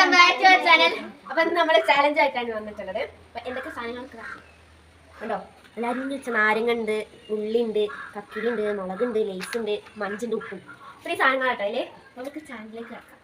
Welcome back to our channel. അപ്പം നമ്മൾ challenge ആയിട്ടാണ് വന്നിട്ടുള്ളത്. അപ്പം എന്തൊക്കെ സാധനങ്ങളൊക്കെ ഉണ്ടോ? എല്ലാവരും വെച്ച നാരങ്ങ ഉണ്ട്, ഉള്ളി ഉണ്ട്, കക്കിരി ഉണ്ട്, മുളകുണ്ട്, ലേസ് ഉണ്ട്, മഞ്ചുണ്ട്, ഉപ്പും. ഇത്രയും സാധനങ്ങളാട്ടോ അതിൽ നമുക്ക് ചാനലിലേക്ക് കിടക്കാം.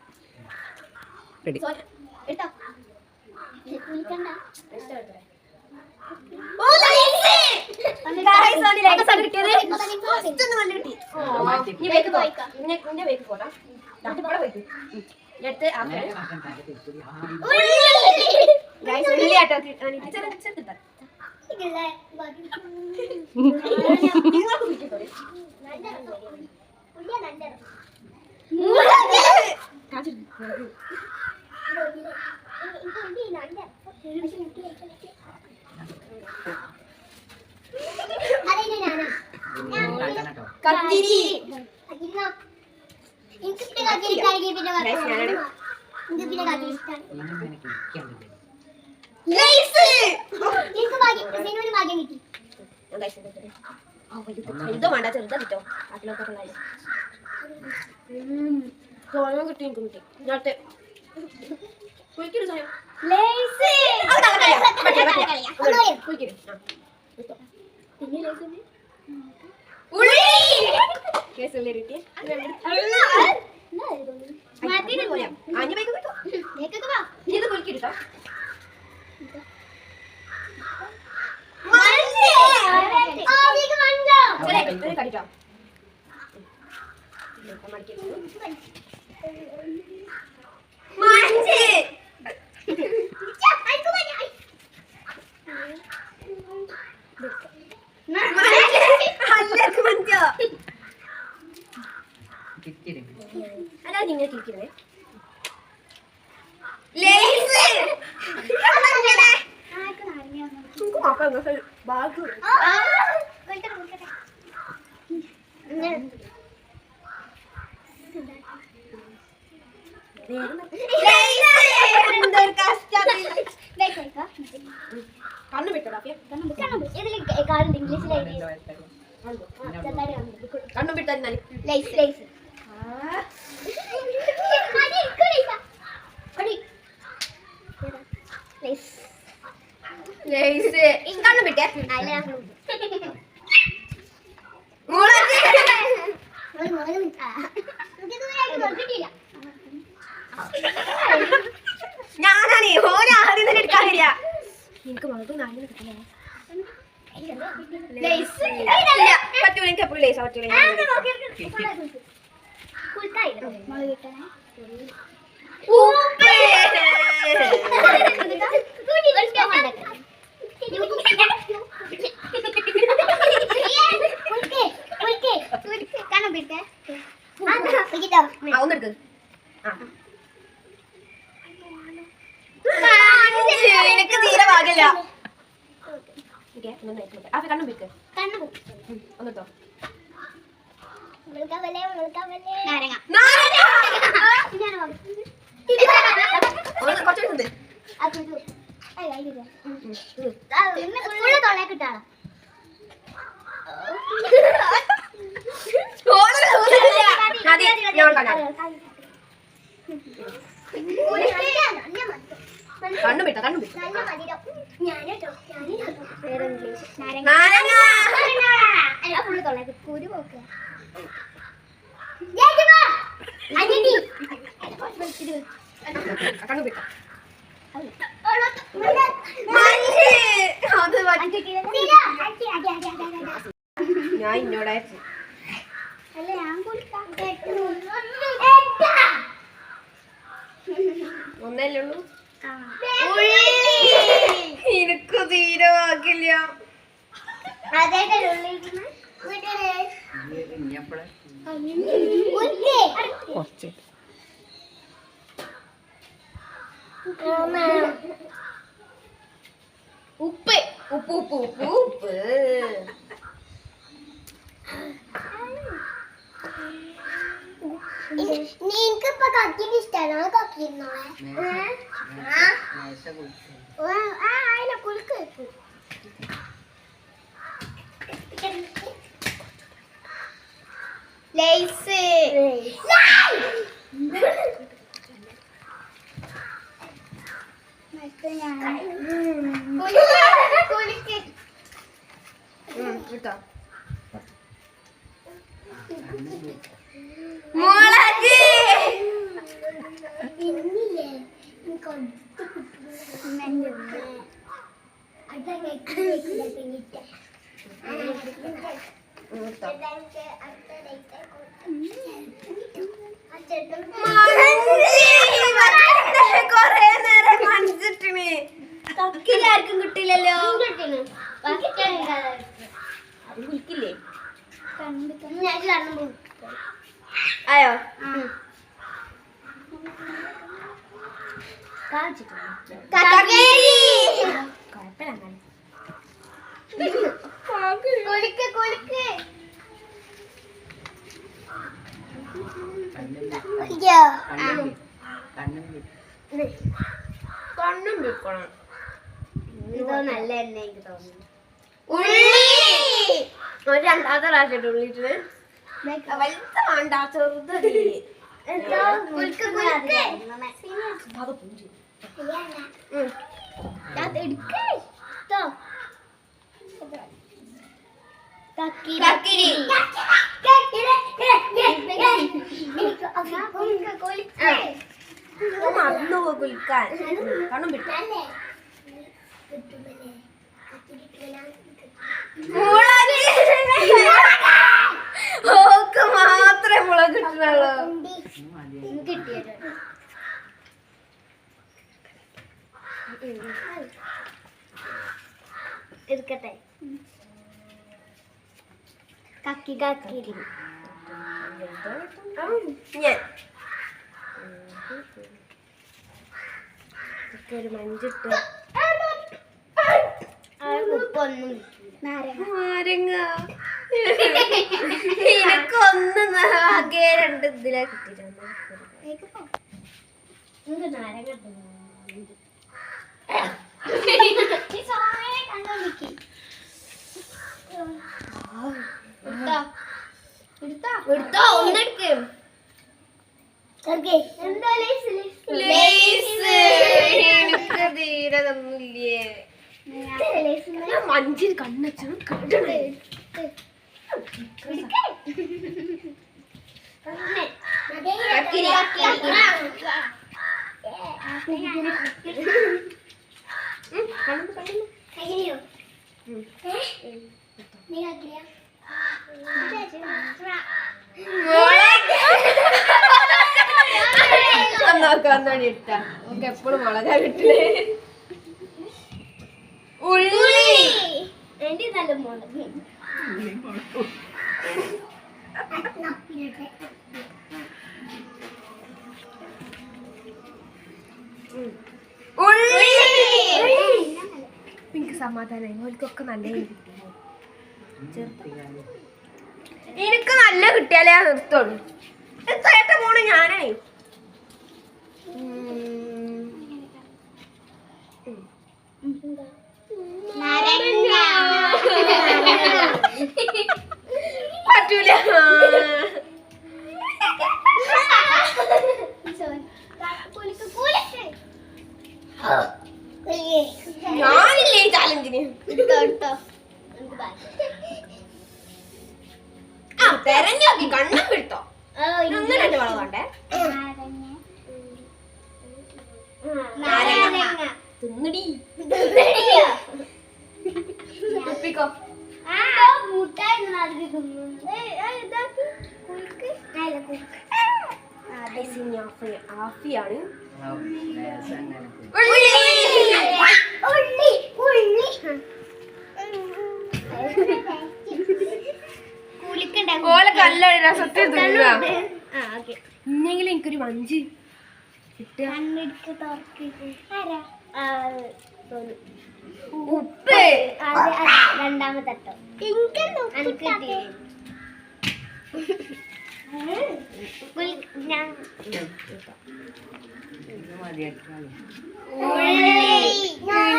എന്തോ വേണ്ട ചെറുതാ കിട്ടോ അതിലൊക്കെ കിട്ടി എനിക്ക് കിട്ടി ഞാട്ടെ കടിക്കാം അതാ നിങ്ങൾ കിളിക്കുന്നേ കണ്ണു വിട്ടടാ കണ്ണു വിട്ടാൽ കണ്ണു വിട്ടേ ഞാനാണേ ഓരോ ആദ്യം തന്നെ എടുക്കാൻ വരിക എനിക്ക് മുളക് നാലിന് കിട്ടില്ല പറ്റൂല എനിക്ക് എപ്പോഴും ലേസ് പറ്റൂല ഒന്നെടുക്ക് എനിക്ക് തീരെ ഭാഗ്യല്ല കണ്ണും പിക്ക് ഒന്നിട്ടോ കുറച്ചുണ്ട് കണ്ണു വിട്ട കണ്ണു വിട്ട കണ്ണു വിട്ട ഞാൻ ഇന്നോടായിരുന്നു ഒന്നല്ലേ ഉള്ളൂ എനിക്ക് തീരെ ആക്കില്ല ഉപ്പ് ഉപ്പ് ഉപ്പ് ഉപ്പ് ഉപ്പ് നിനക്കിപ്പോ കക്കിന് ഇഷ്ടമാണോ കക്കിന്നോളെ കുലുക്ക് ലേസ് കേട്ടോ മുളക് കൊറേ നേരം മഞ്ചിട്ടിന് കക്കിലാർക്കും കിട്ടില്ലല്ലോ അത് വിളിക്കില്ലേ ആയോ കണ്ണും വെക്കണം ഇതോ നല്ല എണ്ണ എനിക്ക് തോന്നുന്നു. ഉള്ളി ഒരു രണ്ടാമത്തെ പ്രാവശ്യം ഉള്ളിട്ട് വലുത വേണ്ട ചെറുതടി മറന്നു കുലിക്കാൻ കണ്ണും വിട്ടു ഓക്ക് മാത്രമേ മുളക് കിട്ടുന്നുള്ളൂ എടുക്കട്ടെ കക്കി കക്കി ഞാൻ ഒരു മഞ്ചിട്ട് ഉപ്പൊന്നും നാരങ്ങ എനിക്കൊന്നും ആകെ രണ്ട് ഇതിലാ കിട്ടിയിട്ടുണ്ട് നാരങ്ങ എടുത്തോ ഒന്നെടുക്ക് എന്താ എനിക്ക് തീരെ തന്നില്ലേ ഞാൻ മഞ്ചിൽ കണ്ണച്ചു കേട്ടേ നോക്കാൻ ഇട്ട നമുക്ക് എപ്പോഴും മുളകാ കിട്ടണേ ഉള്ളി എന്റെ നല്ല മുളക് ഉള്ളി എനിക്ക് സമാധാനമായി ഓൽക്കൊക്കെ നല്ല എനിക്ക് നല്ല കിട്ടിയാലേ ആ നിർത്തുള്ളൂ എത്രയായിട്ട് പോണേ ഞാനേ പറ്റൂല ഞാനില്ലേ ഈ ചാലഞ്ചിന് ആ തെരഞ്ഞു നോക്കി കണ്ണും വിട്ടോ ഒന്ന് രണ്ട് വളം വേണ്ടേ തിന്നടി ഉപ്പിക്കോ ആഫിയാണ് ഓലെ കല്ലാണ് രസത്തിൽ ഇന്നെങ്കിലും എനിക്കൊരു മഞ്ച് ഉപ്പ് രണ്ടാമത്തെ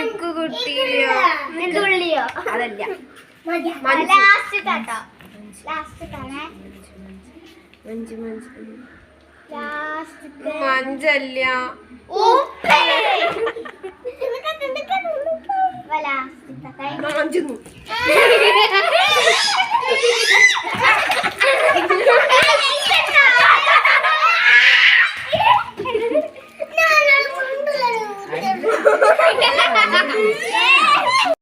എനിക്ക് കിട്ടിയില്ല ഉള്ളിയോ അതല്ല ലാസ്റ്റ് കേട്ടോ ലാസ്റ്റ് കാണേ മഞ്ച് മഞ്ച് ലാസ്റ്റ് മഞ്ചല്ല ഉപ്പ് ലാസ്റ്റ് മാഞ്ചുന്നു